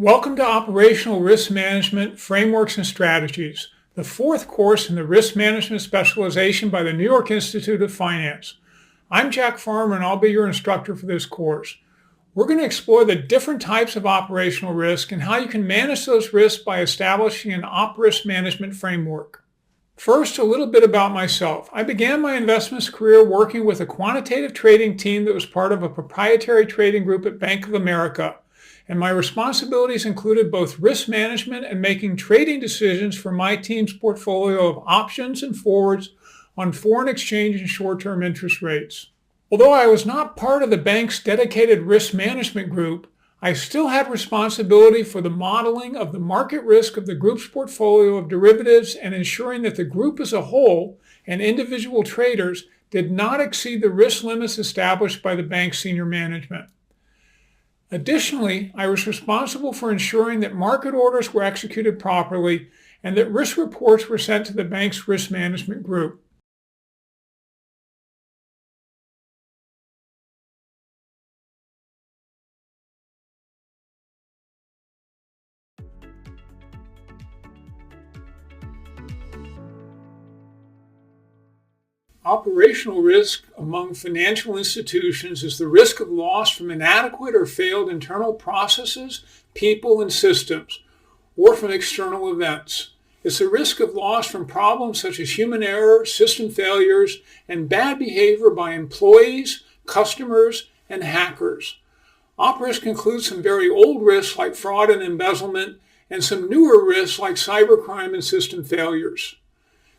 Welcome to Operational Risk Management Frameworks and Strategies, the fourth course in the Risk Management Specialization by the New York Institute of Finance. I'm Jack Farmer and I'll be your instructor for this course. We're going to explore the different types of operational risk and how you can manage those risks by establishing an op risk management framework. First, a little bit about myself. I began my investments career working with a quantitative trading team that was part of a proprietary trading group at Bank of America. And my responsibilities included both risk management and making trading decisions for my team's portfolio of options and forwards on foreign exchange and short-term interest rates. Although I was not part of the bank's dedicated risk management group, I still had responsibility for the modeling of the market risk of the group's portfolio of derivatives and ensuring that the group as a whole and individual traders did not exceed the risk limits established by the bank's senior management. Additionally, I was responsible for ensuring that market orders were executed properly and that risk reports were sent to the bank's risk management group. Operational risk among financial institutions is the risk of loss from inadequate or failed internal processes, people, and systems, or from external events. It's the risk of loss from problems such as human error, system failures, and bad behavior by employees, customers, and hackers. Op risk includes some very old risks like fraud and embezzlement, and some newer risks like cybercrime and system failures.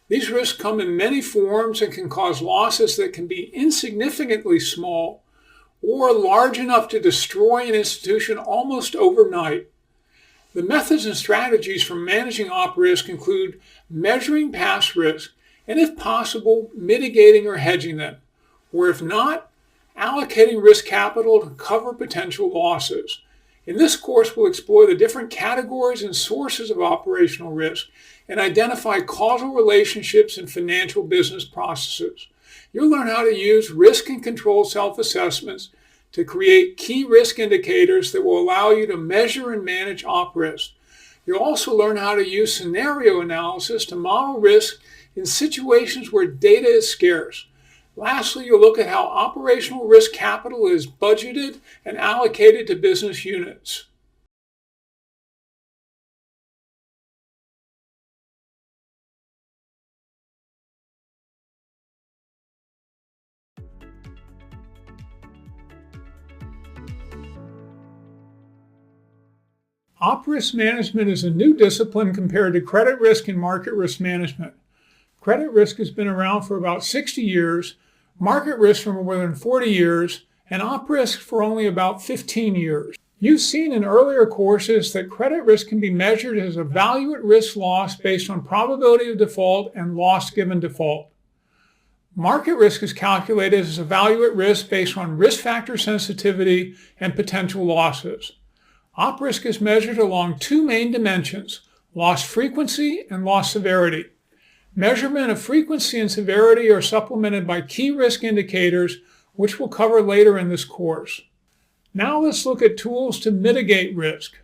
These risks come in many forms and can cause losses that can be insignificantly small or large enough to destroy an institution almost overnight. The methods and strategies for managing op risk include measuring past risk and, if possible, mitigating or hedging them, or if not, allocating risk capital to cover potential losses. In this course, we'll explore the different categories and sources of operational risk and identify causal relationships in financial business processes. You'll learn how to use risk and control self-assessments to create key risk indicators that will allow you to measure and manage op risk. You'll also learn how to use scenario analysis to model risk in situations where data is scarce. Lastly, you'll look at how operational risk capital is budgeted and allocated to business units. Op risk management is a new discipline compared to credit risk and market risk management. Credit risk has been around for about 60 years, market risk for more than 40 years, and op risk for only about 15 years. You've seen in earlier courses that credit risk can be measured as a value at risk loss based on probability of default and loss given default. Market risk is calculated as a value at risk based on risk factor sensitivity and potential losses. Op risk is measured along two main dimensions, loss frequency and loss severity. Measurement of frequency and severity are supplemented by key risk indicators, which we'll cover later in this course. Now let's look at tools to mitigate risk.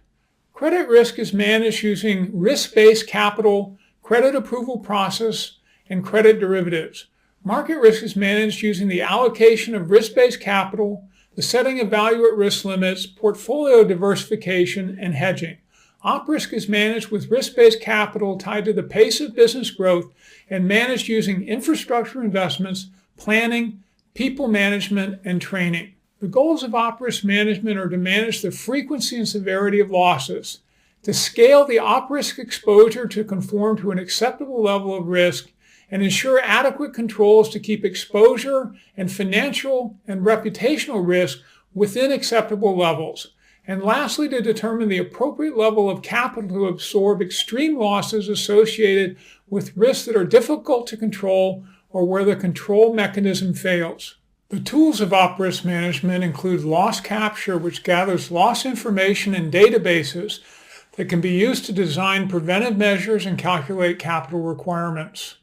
Credit risk is managed using risk-based capital, credit approval process, and credit derivatives. Market risk is managed using the allocation of risk-based capital, the setting of value at risk limits, portfolio diversification, and hedging. Op risk is managed with risk-based capital tied to the pace of business growth and managed using infrastructure investments, planning, people management, and training. The goals of op risk management are to manage the frequency and severity of losses, to scale the op risk exposure to conform to an acceptable level of risk, and ensure adequate controls to keep exposure and financial and reputational risk within acceptable levels. And lastly, to determine the appropriate level of capital to absorb extreme losses associated with risks that are difficult to control or where the control mechanism fails. The tools of op risk management include loss capture, which gathers loss information in databases that can be used to design preventive measures and calculate capital requirements.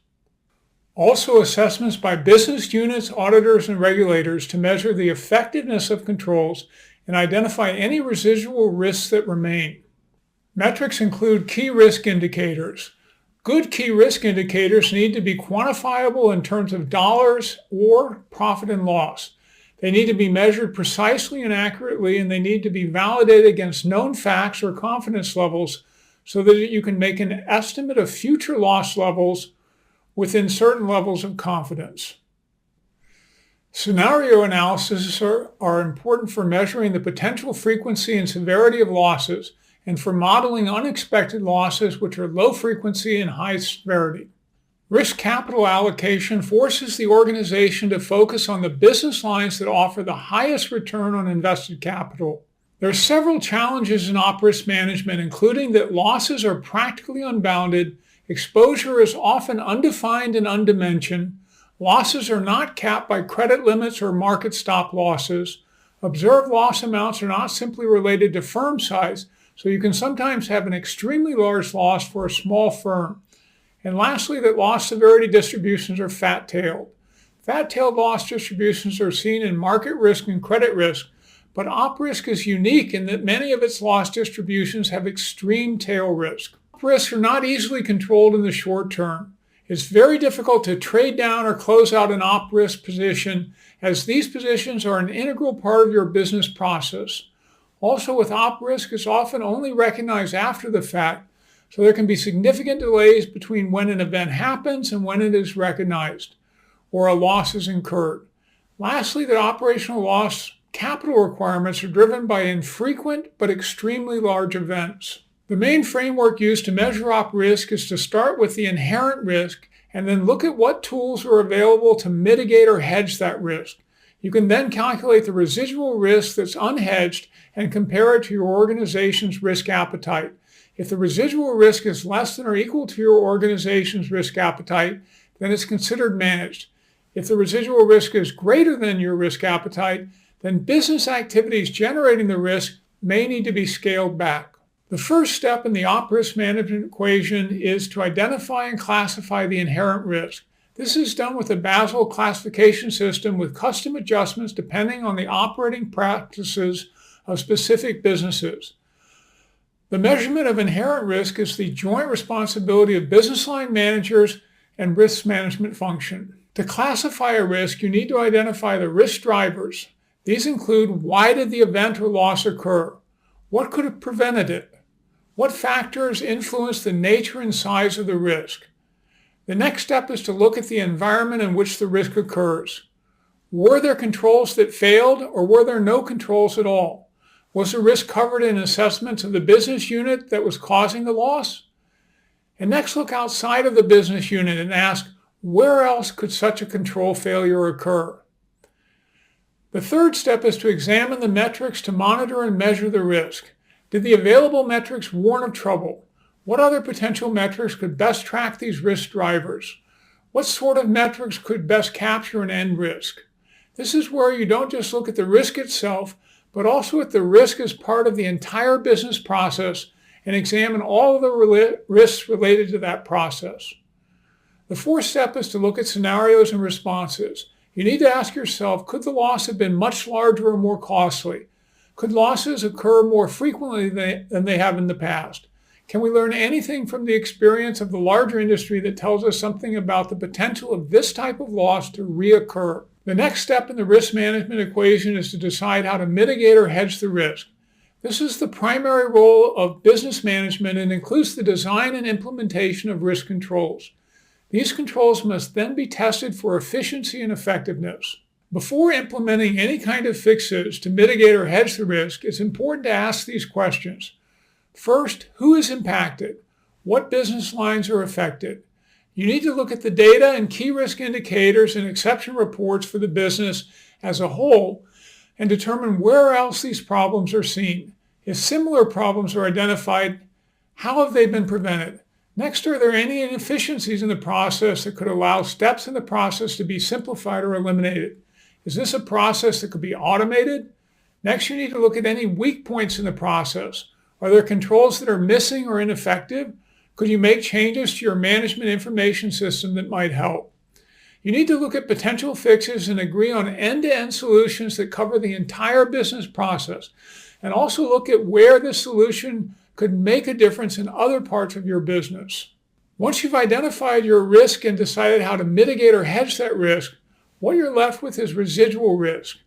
Also, assessments by business units, auditors, and regulators to measure the effectiveness of controls and identify any residual risks that remain. Metrics include key risk indicators. Good key risk indicators need to be quantifiable in terms of dollars or profit and loss. They need to be measured precisely and accurately, and they need to be validated against known facts or confidence levels so that you can make an estimate of future loss levels within certain levels of confidence. Scenario analyses are important for measuring the potential frequency and severity of losses and for modeling unexpected losses, which are low frequency and high severity. Risk capital allocation forces the organization to focus on the business lines that offer the highest return on invested capital. There are several challenges in op risk management, including that losses are practically unbounded, exposure is often undefined and undimensioned, losses are not capped by credit limits or market stop losses, observed loss amounts are not simply related to firm size, so you can sometimes have an extremely large loss for a small firm. And lastly, that loss severity distributions are fat-tailed. Fat-tailed loss distributions are seen in market risk and credit risk, but op risk is unique in that many of its loss distributions have extreme tail risk. Op risks are not easily controlled in the short term. It's very difficult to trade down or close out an op risk position, as these positions are an integral part of your business process. Also, with op risk, it's often only recognized after the fact, so there can be significant delays between when an event happens and when it is recognized or a loss is incurred. Lastly, the operational loss capital requirements are driven by infrequent but extremely large events. The main framework used to measure op risk is to start with the inherent risk and then look at what tools are available to mitigate or hedge that risk. You can then calculate the residual risk that's unhedged and compare it to your organization's risk appetite. If the residual risk is less than or equal to your organization's risk appetite, then it's considered managed. If the residual risk is greater than your risk appetite, then business activities generating the risk may need to be scaled back. The first step in the op risk management equation is to identify and classify the inherent risk. This is done with a Basel classification system with custom adjustments depending on the operating practices of specific businesses. The measurement of inherent risk is the joint responsibility of business line managers and risk management function. To classify a risk, you need to identify the risk drivers. These include: why did the event or loss occur? What could have prevented it? What factors influence the nature and size of the risk? The next step is to look at the environment in which the risk occurs. Were there controls that failed, or were there no controls at all? Was the risk covered in assessments of the business unit that was causing the loss? And next, look outside of the business unit and ask, where else could such a control failure occur? The third step is to examine the metrics to monitor and measure the risk. Did the available metrics warn of trouble? What other potential metrics could best track these risk drivers? What sort of metrics could best capture and end risk? This is where you don't just look at the risk itself, but also at the risk as part of the entire business process and examine all of the risks related to that process. The fourth step is to look at scenarios and responses. You need to ask yourself, could the loss have been much larger or more costly? Could losses occur more frequently than they have in the past? Can we learn anything from the experience of the larger industry that tells us something about the potential of this type of loss to reoccur? The next step in the risk management equation is to decide how to mitigate or hedge the risk. This is the primary role of business management and includes the design and implementation of risk controls. These controls must then be tested for efficiency and effectiveness. Before implementing any kind of fixes to mitigate or hedge the risk, it's important to ask these questions. First, who is impacted? What business lines are affected? You need to look at the data and key risk indicators and exception reports for the business as a whole and determine where else these problems are seen. If similar problems are identified, how have they been prevented? Next, are there any inefficiencies in the process that could allow steps in the process to be simplified or eliminated? Is this a process that could be automated? Next, you need to look at any weak points in the process. Are there controls that are missing or ineffective? Could you make changes to your management information system that might help? You need to look at potential fixes and agree on end-to-end solutions that cover the entire business process, and also look at where the solution could make a difference in other parts of your business. Once you've identified your risk and decided how to mitigate or hedge that risk, what you're left with is residual risk.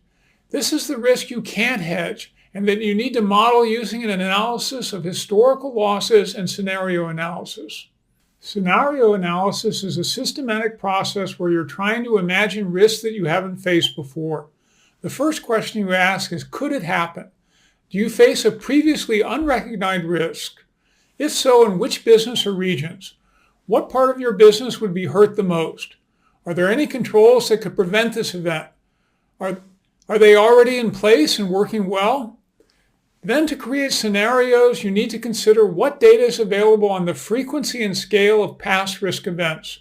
This is the risk you can't hedge and that you need to model using an analysis of historical losses and scenario analysis. Scenario analysis is a systematic process where you're trying to imagine risks that you haven't faced before. The first question you ask is, could it happen? Do you face a previously unrecognized risk? If so, in which business or regions? What part of your business would be hurt the most? Are there any controls that could prevent this event? Are they already in place and working well? Then to create scenarios, you need to consider what data is available on the frequency and scale of past risk events.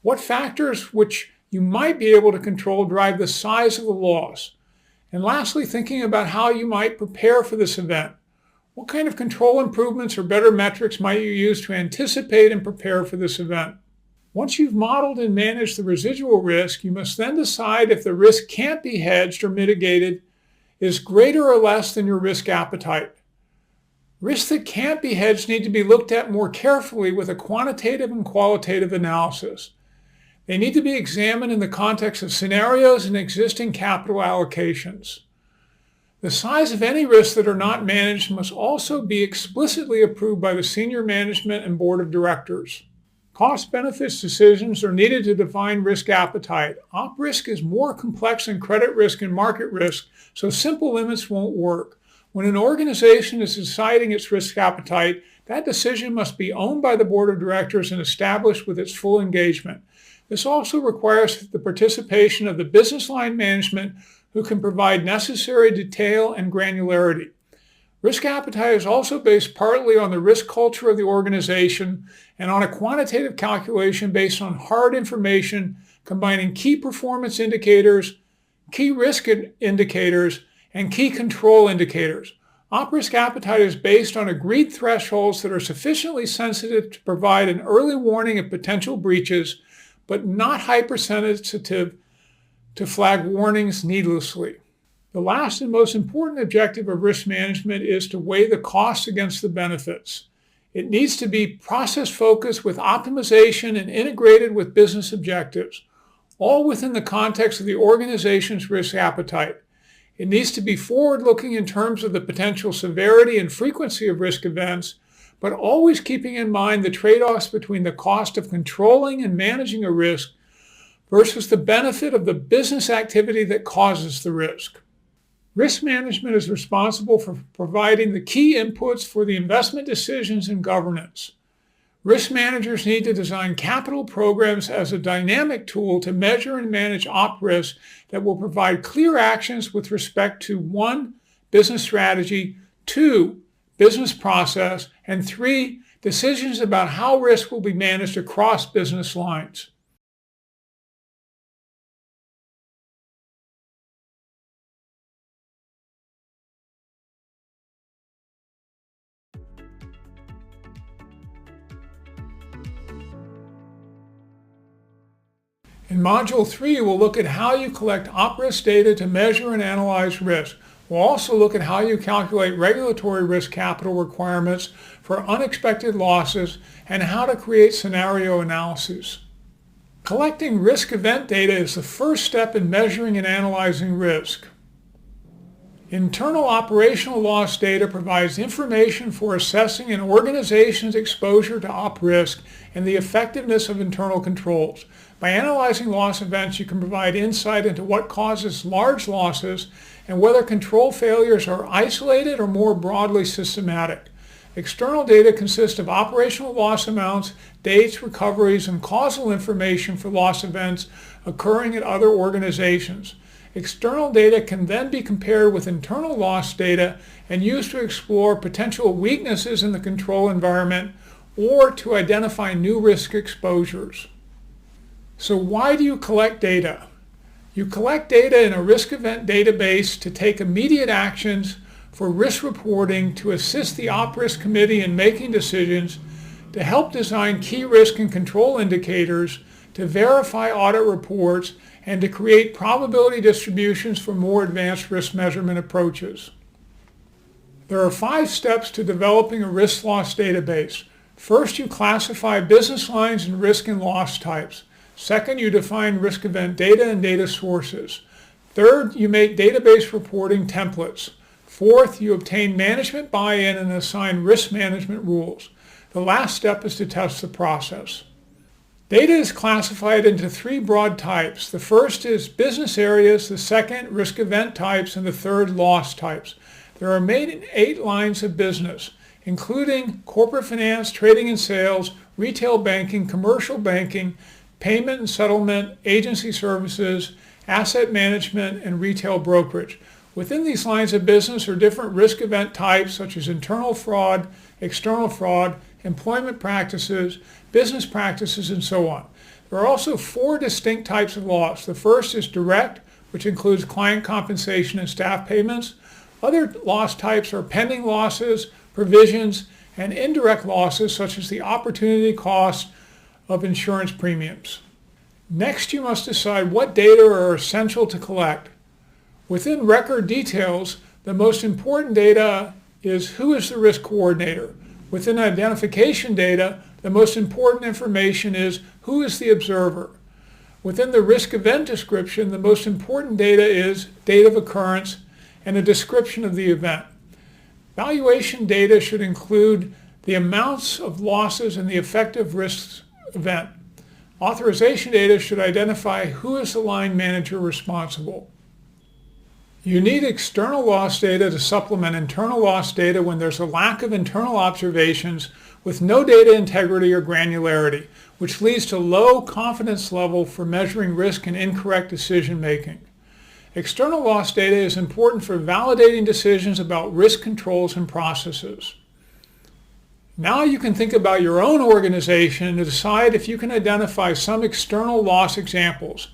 What factors which you might be able to control drive the size of the loss? And lastly, thinking about how you might prepare for this event. What kind of control improvements or better metrics might you use to anticipate and prepare for this event? Once you've modeled and managed the residual risk, you must then decide if the risk can't be hedged or mitigated is greater or less than your risk appetite. Risks that can't be hedged need to be looked at more carefully with a quantitative and qualitative analysis. They need to be examined in the context of scenarios and existing capital allocations. The size of any risks that are not managed must also be explicitly approved by the senior management and board of directors. Cost-benefits decisions are needed to define risk appetite. Op risk is more complex than credit risk and market risk, so simple limits won't work. When an organization is deciding its risk appetite, that decision must be owned by the board of directors and established with its full engagement. This also requires the participation of the business line management, who can provide necessary detail and granularity. Risk appetite is also based partly on the risk culture of the organization and on a quantitative calculation based on hard information combining key performance indicators, key risk indicators, and key control indicators. Op risk appetite is based on agreed thresholds that are sufficiently sensitive to provide an early warning of potential breaches, but not hypersensitive to flag warnings needlessly. The last and most important objective of risk management is to weigh the costs against the benefits. It needs to be process-focused with optimization and integrated with business objectives, all within the context of the organization's risk appetite. It needs to be forward-looking in terms of the potential severity and frequency of risk events, but always keeping in mind the trade-offs between the cost of controlling and managing a risk versus the benefit of the business activity that causes the risk. Risk management is responsible for providing the key inputs for the investment decisions and governance. Risk managers need to design capital programs as a dynamic tool to measure and manage op risk that will provide clear actions with respect to 1, business strategy, 2, business process, and 3, decisions about how risk will be managed across business lines. In Module 3, we'll look at how you collect op risk data to measure and analyze risk. We'll also look at how you calculate regulatory risk capital requirements for unexpected losses and how to create scenario analyses. Collecting risk event data is the first step in measuring and analyzing risk. Internal operational loss data provides information for assessing an organization's exposure to op risk and the effectiveness of internal controls. By analyzing loss events, you can provide insight into what causes large losses and whether control failures are isolated or more broadly systematic. External data consists of operational loss amounts, dates, recoveries, and causal information for loss events occurring at other organizations. External data can then be compared with internal loss data and used to explore potential weaknesses in the control environment or to identify new risk exposures. So why do you collect data? You collect data in a risk event database to take immediate actions for risk reporting, to assist the op risk committee in making decisions, to help design key risk and control indicators, to verify audit reports, and to create probability distributions for more advanced risk measurement approaches. There are 5 steps to developing a risk loss database. First, you classify business lines and risk and loss types. Second, you define risk event data and data sources. Third, you make database reporting templates. Fourth, you obtain management buy-in and assign risk management rules. The last step is to test the process. Data is classified into 3 broad types. The first is business areas, the second risk event types, and the third loss types. There are main 8 lines of business, including corporate finance, trading and sales, retail banking, commercial banking, payment and settlement, agency services, asset management, and retail brokerage. Within these lines of business are different risk event types such as internal fraud, external fraud, employment practices, business practices, and so on. There are also 4 distinct types of loss. The first is direct, which includes client compensation and staff payments. Other loss types are pending losses, provisions, and indirect losses such as the opportunity cost of insurance premiums. Next, you must decide what data are essential to collect. Within record details, the most important data is who is the risk coordinator. Within identification data, the most important information is who is the observer. Within the risk event description, the most important data is date of occurrence and a description of the event. Valuation data should include the amounts of losses and the effective risk event. Authorization data should identify who is the line manager responsible. You need external loss data to supplement internal loss data when there's a lack of internal observations with no data integrity or granularity, which leads to low confidence level for measuring risk and incorrect decision making. External loss data is important for validating decisions about risk controls and processes. Now you can think about your own organization to decide if you can identify some external loss examples,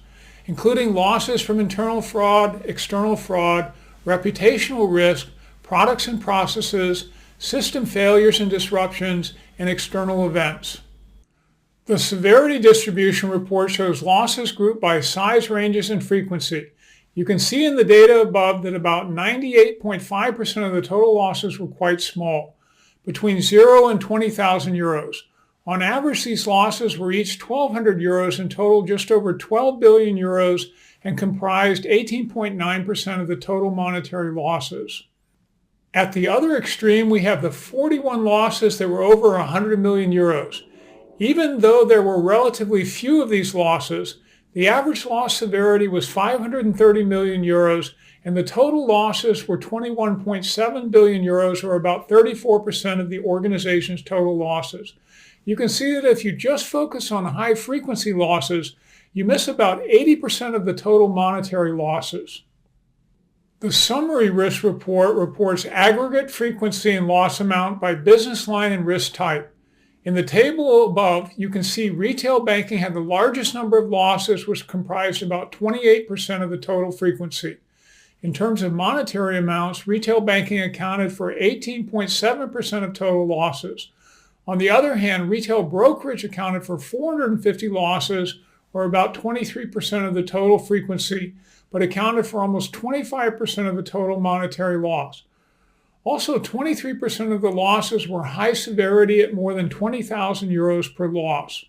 including losses from internal fraud, external fraud, reputational risk, products and processes, system failures and disruptions, and external events. The severity distribution report shows losses grouped by size ranges and frequency. You can see in the data above that about 98.5% of the total losses were quite small, between 0 and 20,000 euros. On average, these losses were each 1,200 euros and totaled just over 12 billion euros and comprised 18.9% of the total monetary losses. At the other extreme, we have the 41 losses that were over 100 million euros. Even though there were relatively few of these losses, the average loss severity was 530 million euros and the total losses were 21.7 billion euros, or about 34% of the organization's total losses. You can see that if you just focus on high frequency losses, you miss about 80% of the total monetary losses. The summary risk report reports aggregate frequency and loss amount by business line and risk type. In the table above, you can see retail banking had the largest number of losses, which comprised about 28% of the total frequency. In terms of monetary amounts, retail banking accounted for 18.7% of total losses. On the other hand, retail brokerage accounted for 450 losses, or about 23% of the total frequency, but accounted for almost 25% of the total monetary loss. Also, 23% of the losses were high severity at more than 20,000 euros per loss.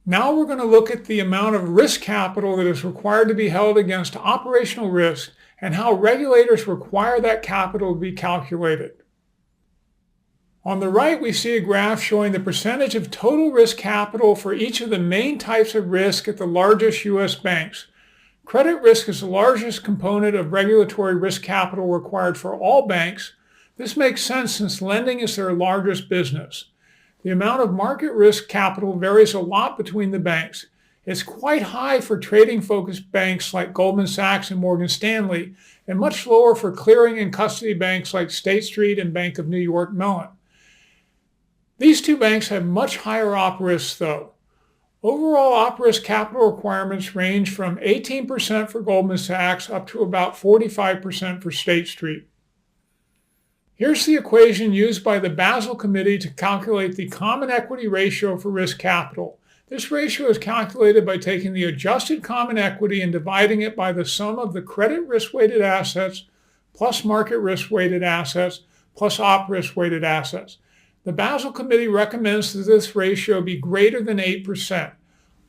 Now we're going to look at the amount of risk capital that is required to be held against operational risk and how regulators require that capital to be calculated. On the right, we see a graph showing the percentage of total risk capital for each of the main types of risk at the largest U.S. banks. Credit risk is the largest component of regulatory risk capital required for all banks. This makes sense since lending is their largest business. The amount of market risk capital varies a lot between the banks. It's quite high for trading-focused banks like Goldman Sachs and Morgan Stanley, and much lower for clearing and custody banks like State Street and Bank of New York Mellon. These two banks have much higher op risks, though. Overall op risk capital requirements range from 18% for Goldman Sachs up to about 45% for State Street. Here's the equation used by the Basel Committee to calculate the common equity ratio for risk capital. This ratio is calculated by taking the adjusted common equity and dividing it by the sum of the credit risk-weighted assets plus market risk-weighted assets plus op risk-weighted assets. The Basel Committee recommends that this ratio be greater than 8%.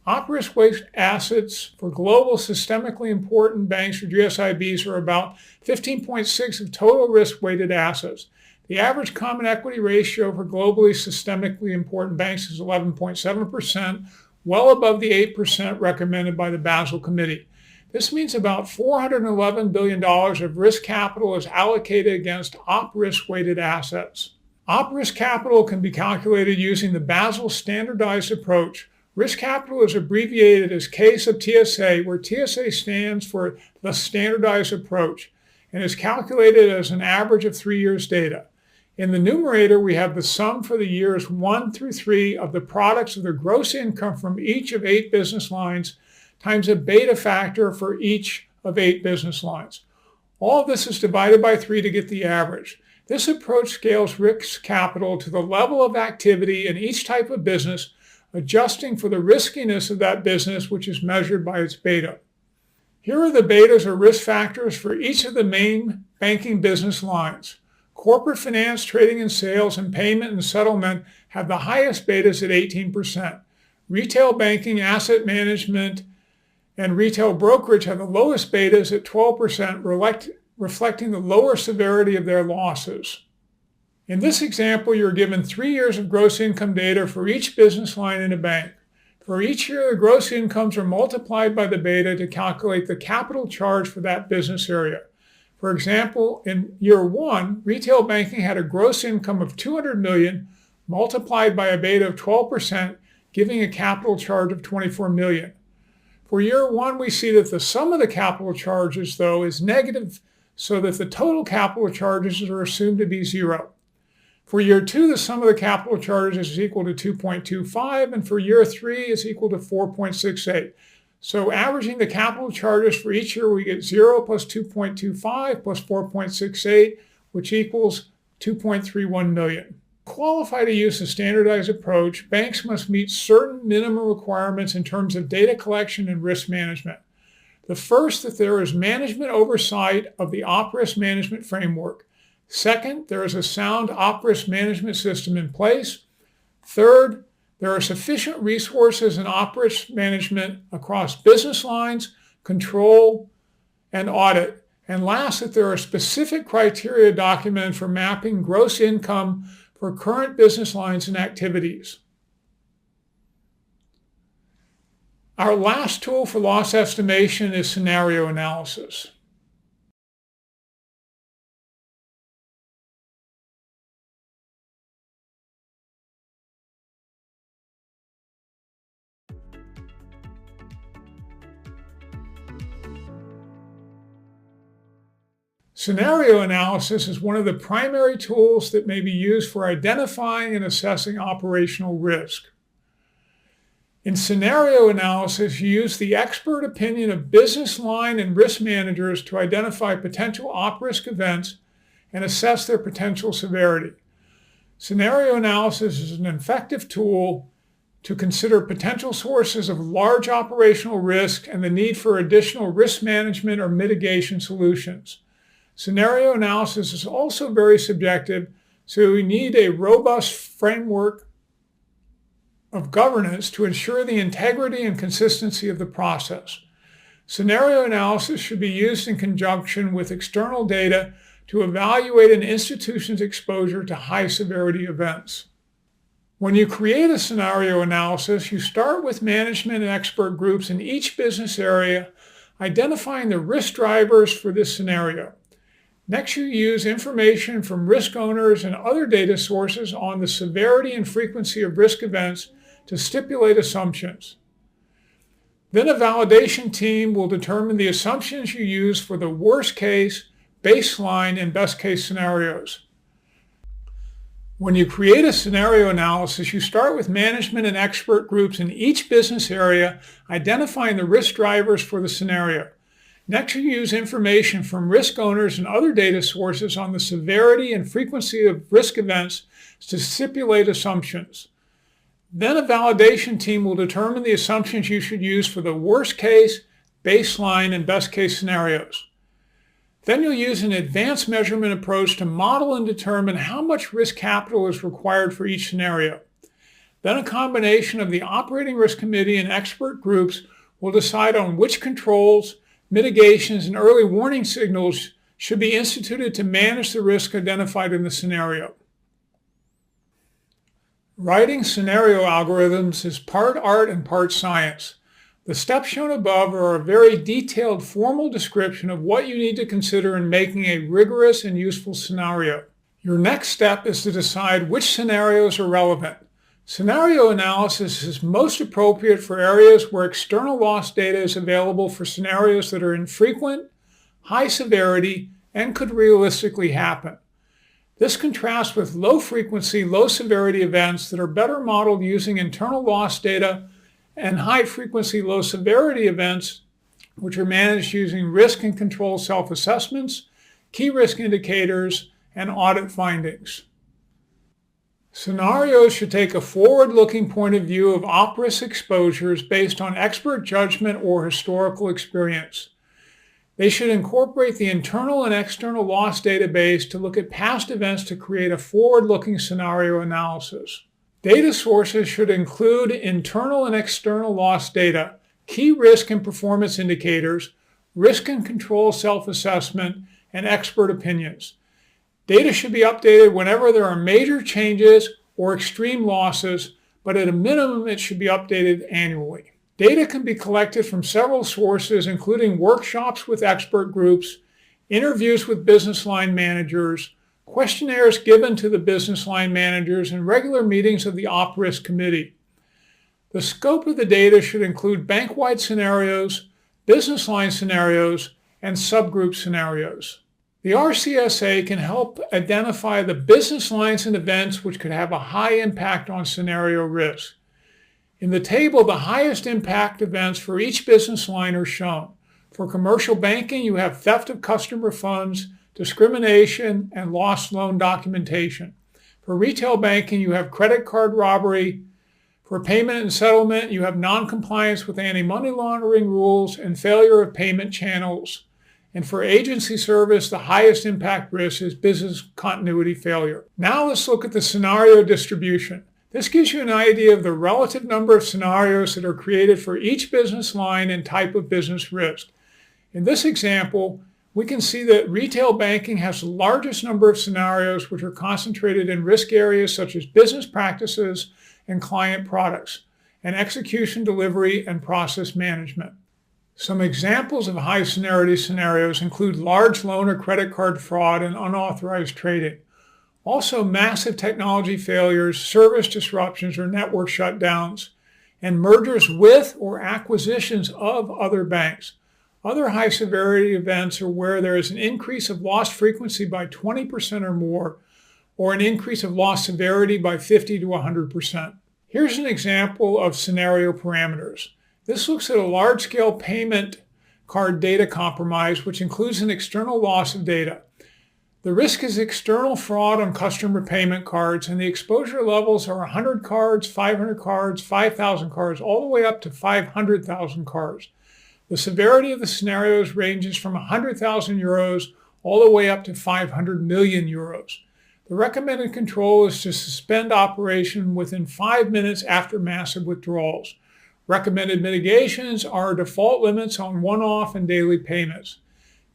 Op risk-weighted assets for global systemically important banks or GSIBs are about 15.6 of total risk-weighted assets. The average common equity ratio for globally systemically important banks is 11.7%, well above the 8% recommended by the Basel Committee. This means about $411 billion of risk capital is allocated against op risk-weighted assets. Op risk capital can be calculated using the Basel standardized approach. Risk capital is abbreviated as K sub TSA, where TSA stands for the standardized approach, and is calculated as an average of 3 years' data. In the numerator, we have the sum for the years 1 through 3 of the products of the gross income from each of 8 business lines times a beta factor for each of 8 business lines. All of this is divided by 3 to get the average. This approach scales risk capital to the level of activity in each type of business, adjusting for the riskiness of that business, which is measured by its beta. Here are the betas or risk factors for each of the main banking business lines. Corporate finance, trading and sales, and payment and settlement have the highest betas at 18%. Retail banking, asset management, and retail brokerage have the lowest betas at 12%, reflecting the lower severity of their losses. In this example, you're given 3 years of gross income data for each business line in a bank. For each year, the gross incomes are multiplied by the beta to calculate the capital charge for that business area. For example, in year 1, retail banking had a gross income of $200 million multiplied by a beta of 12%, giving a capital charge of $24 million. For year 1, we see that the sum of the capital charges, though, is negative, so that the total capital charges are assumed to be 0. For year 2, the sum of the capital charges is equal to 2.25, and for year 3 is equal to 4.68. So averaging the capital charges for each year, we get 0 plus 2.25 plus 4.68, which equals 2.31 million. To qualify to use the standardized approach, banks must meet certain minimum requirements in terms of data collection and risk management. The first, that there is management oversight of the op risk management framework. Second, there is a sound op risk management system in place. Third, there are sufficient resources in op risk management across business lines, control, and audit. And last, that there are specific criteria documented for mapping gross income for current business lines and activities. Our last tool for loss estimation is scenario analysis. Scenario analysis is one of the primary tools that may be used for identifying and assessing operational risk. In scenario analysis, you use the expert opinion of business line and risk managers to identify potential op risk events and assess their potential severity. Scenario analysis is an effective tool to consider potential sources of large operational risk and the need for additional risk management or mitigation solutions. Scenario analysis is also very subjective, so we need a robust framework of governance to ensure the integrity and consistency of the process. Scenario analysis should be used in conjunction with external data to evaluate an institution's exposure to high severity events. When you create a scenario analysis, you start with management and expert groups in each business area, identifying the risk drivers for this scenario. Next, you use information from risk owners and other data sources on the severity and frequency of risk events to stipulate assumptions. Then a validation team will determine the assumptions you use for the worst case, baseline, and best case scenarios. When you create a scenario analysis, you start with management and expert groups in each business area, identifying the risk drivers for the scenario. Next, you use information from risk owners and other data sources on the severity and frequency of risk events to stipulate assumptions. Then a validation team will determine the assumptions you should use for the worst case, baseline, and best case scenarios. Then you'll use an advanced measurement approach to model and determine how much risk capital is required for each scenario. Then a combination of the operating risk committee and expert groups will decide on which controls, mitigations, and early warning signals should be instituted to manage the risk identified in the scenario. Writing scenario algorithms is part art and part science. The steps shown above are a very detailed formal description of what you need to consider in making a rigorous and useful scenario. Your next step is to decide which scenarios are relevant. Scenario analysis is most appropriate for areas where external loss data is available for scenarios that are infrequent, high severity, and could realistically happen. This contrasts with low frequency, low severity events that are better modeled using internal loss data and high frequency, low severity events, which are managed using risk and control self-assessments, key risk indicators, and audit findings. Scenarios should take a forward-looking point of view of op-risk exposures based on expert judgment or historical experience. They should incorporate the internal and external loss database to look at past events to create a forward-looking scenario analysis. Data sources should include internal and external loss data, key risk and performance indicators, risk and control self-assessment, and expert opinions. Data should be updated whenever there are major changes or extreme losses, but at a minimum it should be updated annually. Data can be collected from several sources, including workshops with expert groups, interviews with business line managers, questionnaires given to the business line managers, and regular meetings of the Op Risk Committee. The scope of the data should include bank-wide scenarios, business line scenarios, and subgroup scenarios. The RCSA can help identify the business lines and events which could have a high impact on scenario risk. In the table, the highest impact events for each business line are shown. For commercial banking, you have theft of customer funds, discrimination, and lost loan documentation. For retail banking, you have credit card robbery. For payment and settlement, you have non-compliance with anti-money laundering rules and failure of payment channels. And for agency service, the highest impact risk is business continuity failure. Now let's look at the scenario distribution. This gives you an idea of the relative number of scenarios that are created for each business line and type of business risk. In this example, we can see that retail banking has the largest number of scenarios which are concentrated in risk areas such as business practices and client products, and execution, delivery, and process management. Some examples of high severity scenarios include large loan or credit card fraud and unauthorized trading. Also, massive technology failures, service disruptions or network shutdowns, and mergers with or acquisitions of other banks. Other high severity events are where there is an increase of loss frequency by 20% or more, or an increase of loss severity by 50 to 100%. Here's an example of scenario parameters. This looks at a large-scale payment card data compromise, which includes an external loss of data. The risk is external fraud on customer payment cards, and the exposure levels are 100 cards, 500 cards, 5,000 cards, all the way up to 500,000 cards. The severity of the scenarios ranges from 100,000 euros all the way up to 500 million euros. The recommended control is to suspend operation within 5 minutes after massive withdrawals. Recommended mitigations are default limits on one-off and daily payments.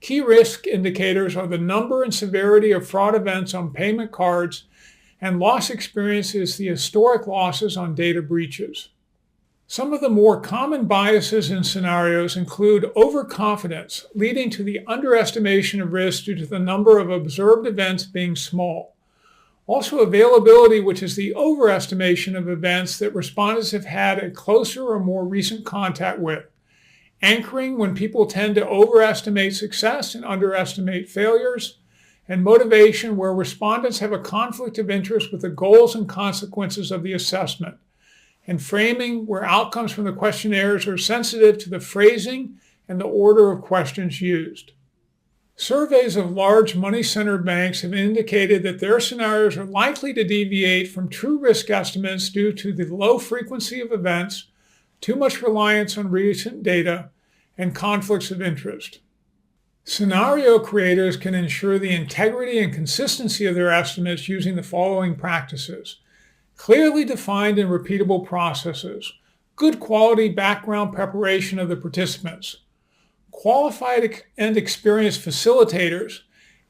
Key risk indicators are the number and severity of fraud events on payment cards, and loss experience is the historic losses on data breaches. Some of the more common biases in scenarios include overconfidence, leading to the underestimation of risk due to the number of observed events being small. Also, availability, which is the overestimation of events that respondents have had a closer or more recent contact with. Anchoring, when people tend to overestimate success and underestimate failures. And motivation, where respondents have a conflict of interest with the goals and consequences of the assessment. And framing, where outcomes from the questionnaires are sensitive to the phrasing and the order of questions used. Surveys of large money-centered banks have indicated that their scenarios are likely to deviate from true risk estimates due to the low frequency of events, too much reliance on recent data, and conflicts of interest. Scenario creators can ensure the integrity and consistency of their estimates using the following practices: clearly defined and repeatable processes, good quality background preparation of the participants, qualified and experienced facilitators,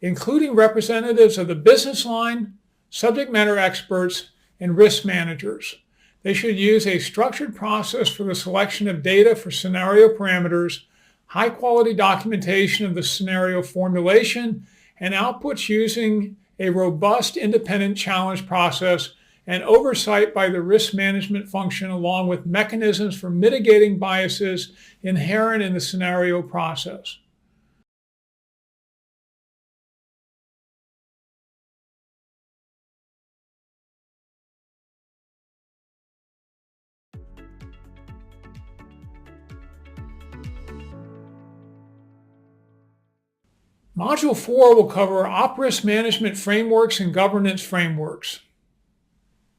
including representatives of the business line, subject matter experts, and risk managers. They should use a structured process for the selection of data for scenario parameters, high-quality documentation of the scenario formulation, and outputs using a robust independent challenge process and oversight by the risk management function, along with mechanisms for mitigating biases inherent in the scenario process. Module 4 will cover op risk management frameworks and governance frameworks.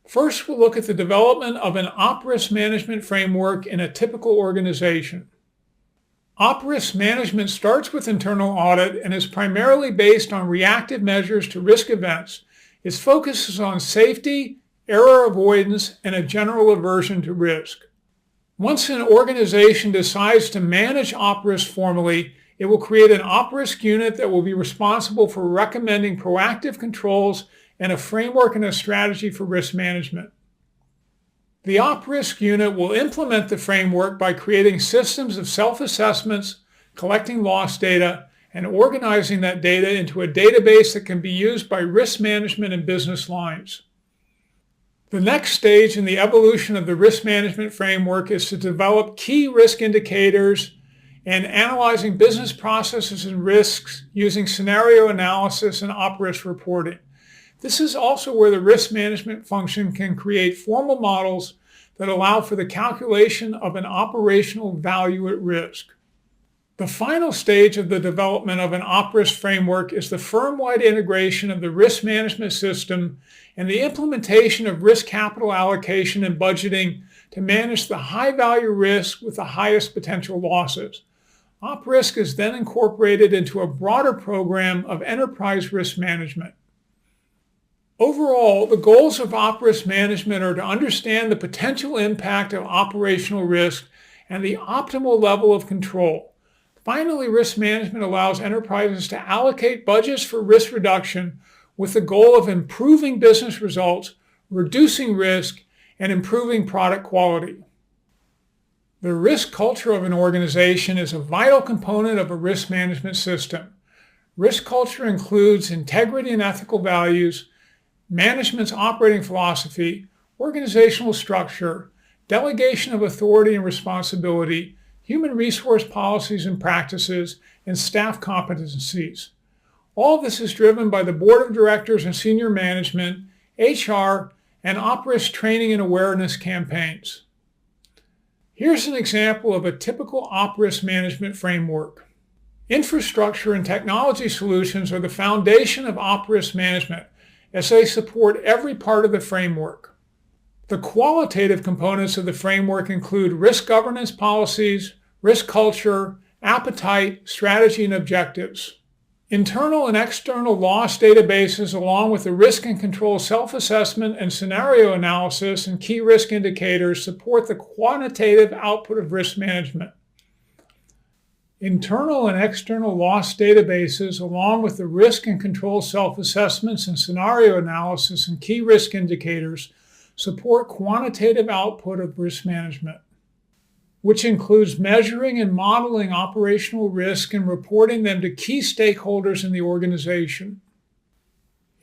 First, we'll look at the development of an op risk management framework in a typical organization. Op risk management starts with internal audit and is primarily based on reactive measures to risk events. Its focus is on safety, error avoidance, and a general aversion to risk. Once an organization decides to manage op risk formally, it will create an op risk unit that will be responsible for recommending proactive controls and a framework and a strategy for risk management. The op risk unit will implement the framework by creating systems of self-assessments, collecting loss data, and organizing that data into a database that can be used by risk management and business lines. The next stage in the evolution of the risk management framework is to develop key risk indicators and analyzing business processes and risks using scenario analysis and op risk reporting. This is also where the risk management function can create formal models that allow for the calculation of an operational value at risk. The final stage of the development of an op risk framework is the firm-wide integration of the risk management system and the implementation of risk capital allocation and budgeting to manage the high-value risk with the highest potential losses. Op risk is then incorporated into a broader program of enterprise risk management. Overall, the goals of op risk management are to understand the potential impact of operational risk and the optimal level of control. Finally, risk management allows enterprises to allocate budgets for risk reduction with the goal of improving business results, reducing risk, and improving product quality. The risk culture of an organization is a vital component of a risk management system. Risk culture includes integrity and ethical values, management's operating philosophy, organizational structure, delegation of authority and responsibility, human resource policies and practices, and staff competencies. All of this is driven by the board of directors and senior management, HR, and op risk training and awareness campaigns. Here's an example of a typical op risk management framework. Infrastructure and technology solutions are the foundation of op risk management, as they support every part of the framework. The qualitative components of the framework include risk governance policies, risk culture, appetite, strategy, and objectives. Internal and external loss databases, along with the risk and control self-assessment and scenario analysis and key risk indicators, support the quantitative output of risk management. Internal and external loss databases, along with the risk and control self-assessments and scenario analysis and key risk indicators, support quantitative output of risk management, which includes measuring and modeling operational risk and reporting them to key stakeholders in the organization.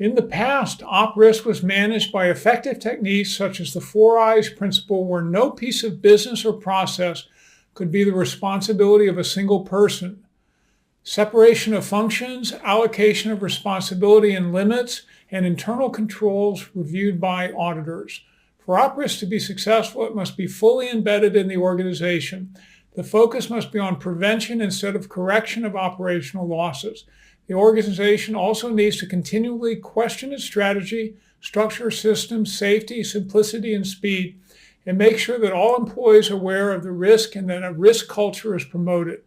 In the past, op risk was managed by effective techniques such as the 4 I's principle, where no piece of business or process could be the responsibility of a single person. Separation of functions, allocation of responsibility and limits, and internal controls reviewed by auditors. For op risk to be successful, it must be fully embedded in the organization. The focus must be on prevention instead of correction of operational losses. The organization also needs to continually question its strategy, structure, systems, safety, simplicity, and speed, and make sure that all employees are aware of the risk and that a risk culture is promoted.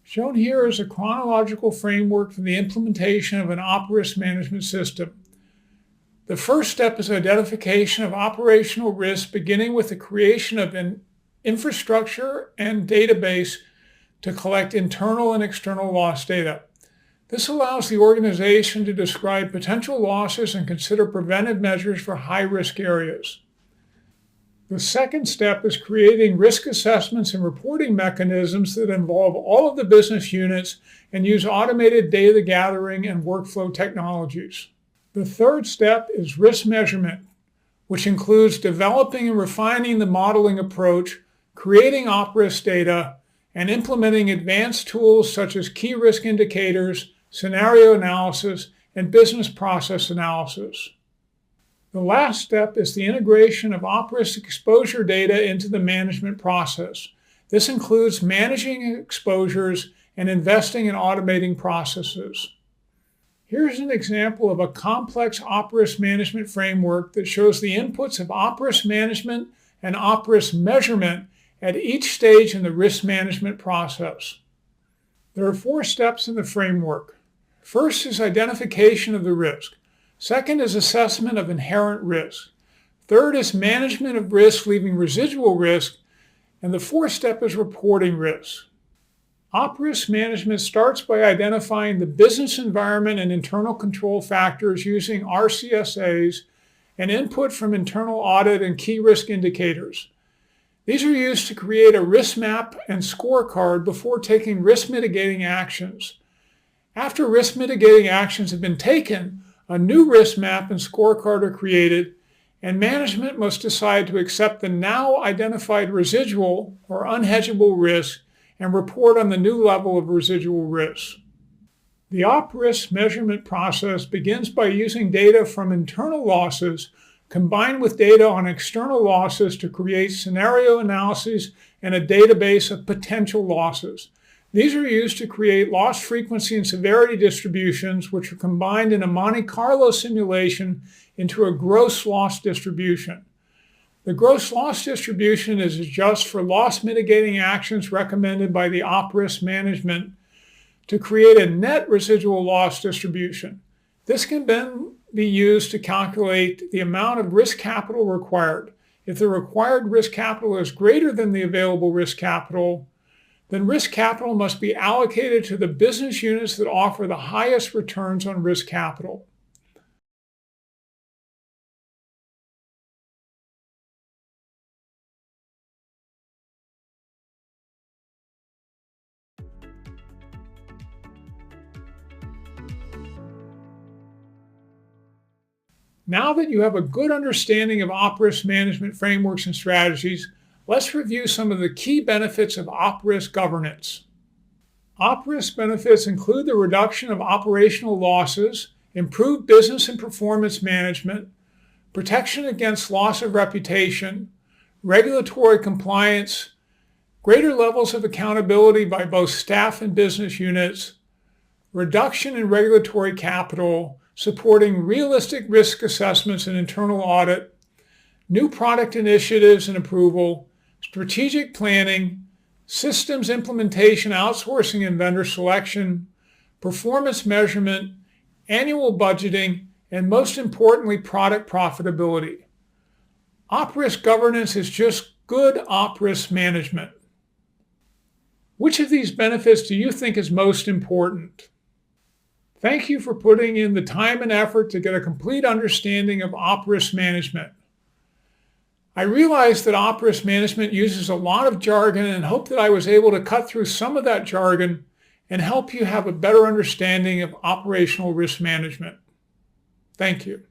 Shown here is a chronological framework for the implementation of an op risk management system. The first step is identification of operational risk, beginning with the creation of an infrastructure and database to collect internal and external loss data. This allows the organization to describe potential losses and consider preventive measures for high-risk areas. The second step is creating risk assessments and reporting mechanisms that involve all of the business units and use automated data gathering and workflow technologies. The third step is risk measurement, which includes developing and refining the modeling approach, creating op risk data, and implementing advanced tools such as key risk indicators, scenario analysis, and business process analysis. The last step is the integration of op risk exposure data into the management process. This includes managing exposures and investing in automating processes. Here's an example of a complex op risk management framework that shows the inputs of op risk management and op risk measurement at each stage in the risk management process. There are 4 steps in the framework. First is identification of the risk. Second is assessment of inherent risk. Third is management of risk, leaving residual risk. And the 4th step is reporting risk. Op risk management starts by identifying the business environment and internal control factors using RCSAs and input from internal audit and key risk indicators. These are used to create a risk map and scorecard before taking risk mitigating actions. After risk mitigating actions have been taken, a new risk map and scorecard are created, and management must decide to accept the now identified residual or unhedgeable risk and report on the new level of residual risk. The op risk measurement process begins by using data from internal losses combined with data on external losses to create scenario analyses and a database of potential losses. These are used to create loss frequency and severity distributions, which are combined in a Monte Carlo simulation into a gross loss distribution. The gross loss distribution is adjusted for loss mitigating actions recommended by the op risk management to create a net residual loss distribution. This can then be used to calculate the amount of risk capital required. If the required risk capital is greater than the available risk capital, then risk capital must be allocated to the business units that offer the highest returns on risk capital. Now that you have a good understanding of op risk management frameworks and strategies, let's review some of the key benefits of op risk governance. Op risk benefits include the reduction of operational losses, improved business and performance management, protection against loss of reputation, regulatory compliance, greater levels of accountability by both staff and business units, reduction in regulatory capital, supporting realistic risk assessments and internal audit, new product initiatives and approval, strategic planning, systems implementation, outsourcing and vendor selection, performance measurement, annual budgeting, and most importantly, product profitability. Op risk governance is just good op risk management. Which of these benefits do you think is most important? Thank you for putting in the time and effort to get a complete understanding of op risk management. I realize that op risk management uses a lot of jargon and hope that I was able to cut through some of that jargon and help you have a better understanding of operational risk management. Thank you.